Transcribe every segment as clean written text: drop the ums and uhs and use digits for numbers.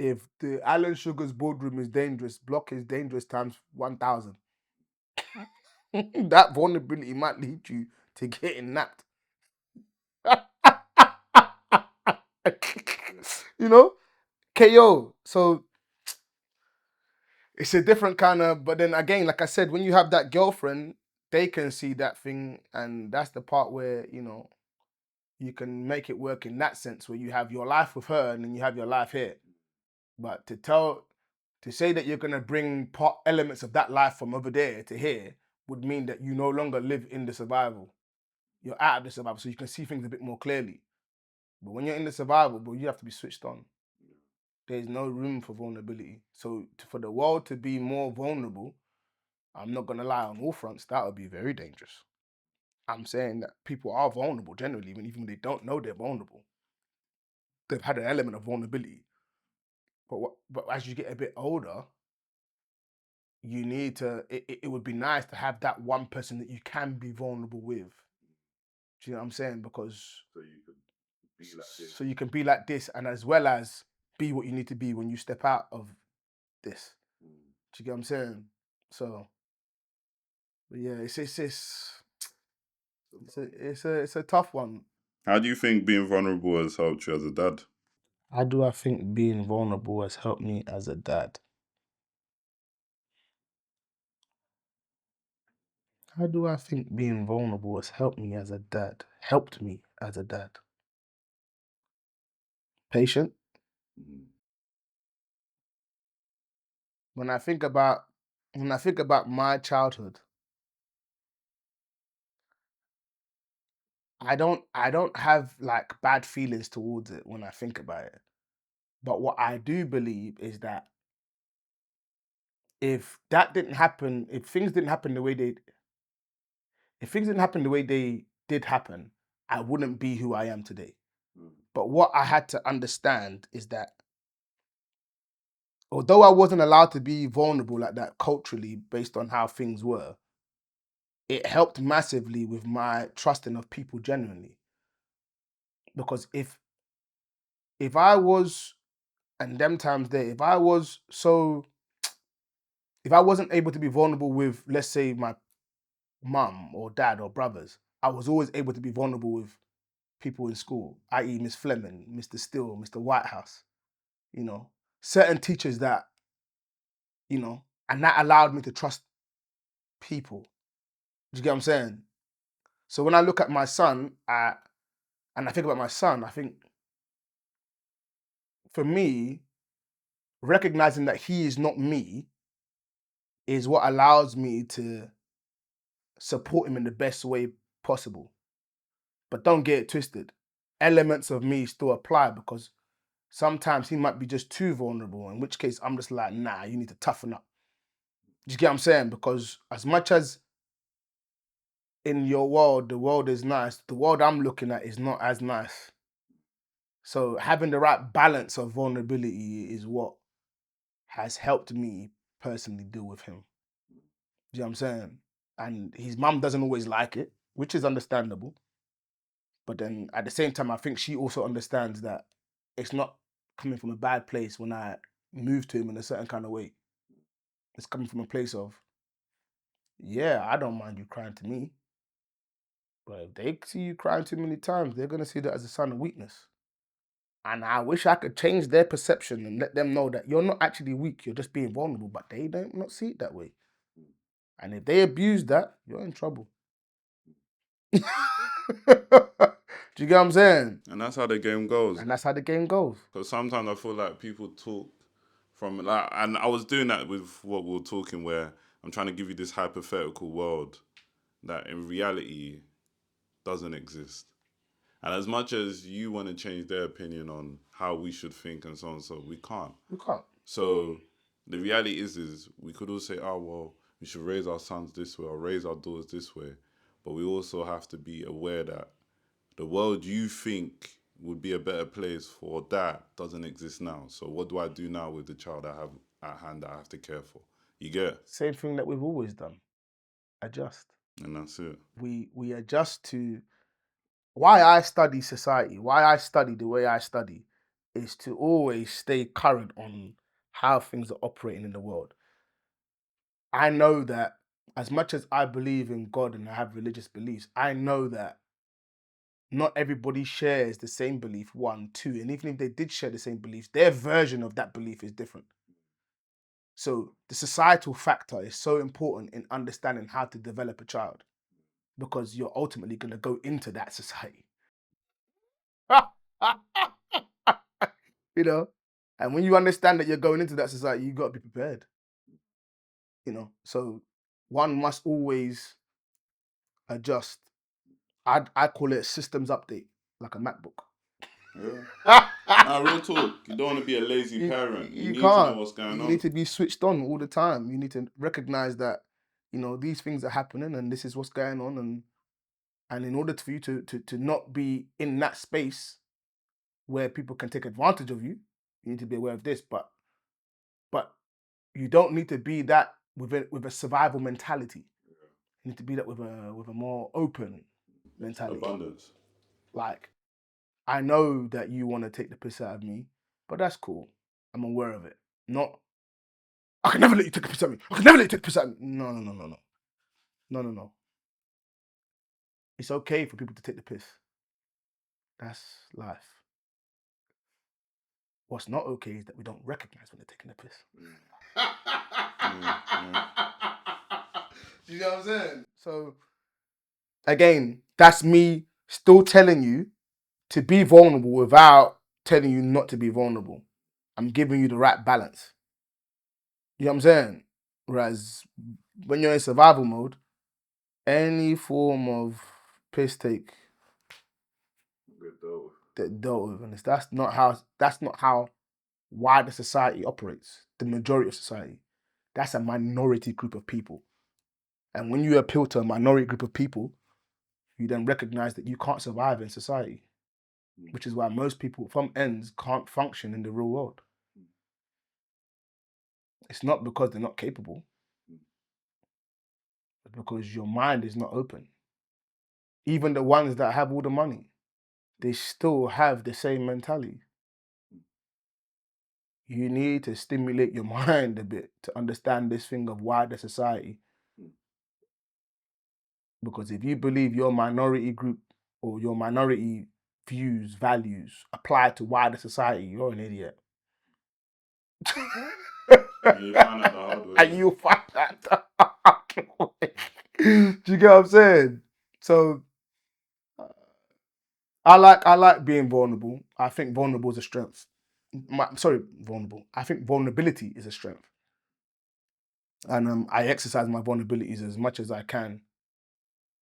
if the Alan Sugar's boardroom is dangerous, block is dangerous times 1,000. That vulnerability might lead you to getting napped. You know? KO. So it's a different kind of, but then again, like I said, when you have that girlfriend, they can see that thing, and that's the part where, you can make it work in that sense where you have your life with her and then you have your life here. But to say that you're gonna bring elements of that life from over there to here would mean that you no longer live in the survival. You're out of the survival, so you can see things a bit more clearly. But when you're in the survival, bro, you have to be switched on. There's no room for vulnerability. So for the world to be more vulnerable, I'm not gonna lie, on all fronts, that would be very dangerous. I'm saying that people are vulnerable generally, even when they don't know they're vulnerable. They've had an element of vulnerability. But as you get a bit older, you need to. It would be nice to have that one person that you can be vulnerable with. Do you know what I'm saying? Because so you can be like this, and as well as be what you need to be when you step out of this. Do you get what I'm saying? So, but yeah, it's a tough one. How do you think being vulnerable has helped you as a dad? How do I think being vulnerable has helped me as a dad? How do I think being vulnerable has helped me as a dad? Helped me as a dad. Patient. When I think about my childhood, I don't have like bad feelings towards it when I think about it. But what I do believe is that if that didn't happen, if things didn't happen the way they did happen, I wouldn't be who I am today. But what I had to understand is that although I wasn't allowed to be vulnerable like that culturally based on how things were, it helped massively with my trusting of people genuinely. Because if I was, and them times there, if I wasn't able to be vulnerable with, let's say, my mum or dad or brothers, I was always able to be vulnerable with people in school, i.e. Miss Fleming, Mr. Steele, Mr. Whitehouse, certain teachers that, and that allowed me to trust people. Do you get what I'm saying? So when I look at my son, and I think about my son, I think for me, recognizing that he is not me is what allows me to support him in the best way possible. But don't get it twisted. Elements of me still apply because sometimes he might be just too vulnerable, in which case I'm just like, nah, you need to toughen up. Do you get what I'm saying? Because as much as in your world, the world is nice, the world I'm looking at is not as nice. So having the right balance of vulnerability is what has helped me personally deal with him. Do you know what I'm saying? And his mum doesn't always like it, which is understandable. But then at the same time, I think she also understands that it's not coming from a bad place when I move to him in a certain kind of way. It's coming from a place of, yeah, I don't mind you crying to me. But if they see you crying too many times, they're going to see that as a sign of weakness. And I wish I could change their perception and let them know that you're not actually weak, you're just being vulnerable, but they don't not see it that way. And if they abuse that, you're in trouble. Do you get what I'm saying? And that's how the game goes. And that's how the game goes. Because sometimes I feel like people talk from like, and I was doing that with what we were talking, where I'm trying to give you this hypothetical world that in reality doesn't exist. And as much as you want to change their opinion on how we should think and so on, so we can't. We can't. So the reality is we could all say, oh well, we should raise our sons this way or raise our daughters this way, but we also have to be aware that the world you think would be a better place for that doesn't exist now. So what do I do now with the child I have at hand that I have to care for? You get it? Same thing that we've always done. Adjust. And that's it. We adjust to why I study society, why I study the way I study is to always stay current on how things are operating in the world. I know that as much as I believe in God and I have religious beliefs, I know that not everybody shares the same belief, one, two, and even if they did share the same beliefs, their version of that belief is different. So the societal factor is so important in understanding how to develop a child, because you're ultimately going to go into that society. You know, and when you understand that you're going into that society, you got to be prepared. You know, so one must always adjust. I call it systems update, like a MacBook. Yeah. Nah, real talk. You don't want to be a lazy parent. You need to know can't. what's going You on. need to be switched on all the time. You need to recognize that, you know, these things are happening and this is what's going on, and in order for you to not be in that space where people can take advantage of you, you need to be aware of this. But you don't need to be that with a survival mentality. You need to be that with a more open mentality. Abundance. Like, I know that you want to take the piss out of me, but that's cool. I'm aware of it. Not, I can never let you take the piss out of me. I can never let you take the piss out of me. No. No. It's okay for people to take the piss. That's life. What's not okay is that we don't recognize when they're taking the piss. You know what I'm saying? So, again, that's me still telling you to be vulnerable without telling you not to be vulnerable. I'm giving you the right balance. You know what I'm saying? Whereas when you're in survival mode, any form of piss take that dealt with, and that's not how wider society operates. The majority of society, that's a minority group of people. And when you appeal to a minority group of people, you then recognize that you can't survive in society, which is why most people from ends can't function in the real world. It's not because they're not capable, it's because your mind is not open. Even the ones that have all the money, they still have the same mentality. You need to stimulate your mind a bit to understand this thing of wider society. Because if you believe your minority group or your minority views, values apply to wider society, you're an idiot. And you find out the hard way. And you find out the hard way. Do you get what I'm saying? So I like being vulnerable. I think vulnerable is a strength. Vulnerable. I think vulnerability is a strength. And I exercise my vulnerabilities as much as I can,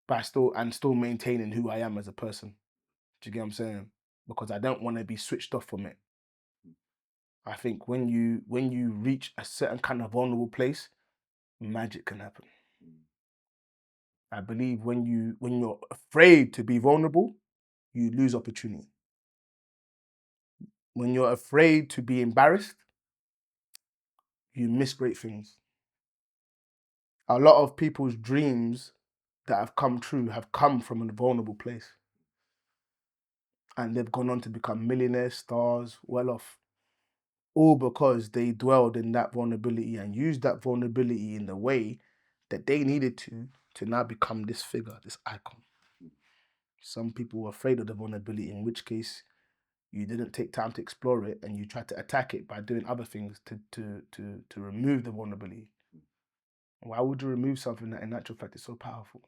but still maintaining who I am as a person. Do you get what I'm saying? Because I don't want to be switched off from it. I think when you reach a certain kind of vulnerable place, magic can happen. I believe when you're afraid to be vulnerable, you lose opportunity. When you're afraid to be embarrassed, you miss great things. A lot of people's dreams that have come true have come from a vulnerable place. And they've gone on to become millionaires, stars, well off. All because they dwelled in that vulnerability and used that vulnerability in the way that they needed to now become this figure, this icon. Some people were afraid of the vulnerability, in which case you didn't take time to explore it and you tried to attack it by doing other things to remove the vulnerability. Why would you remove something that in actual fact is so powerful?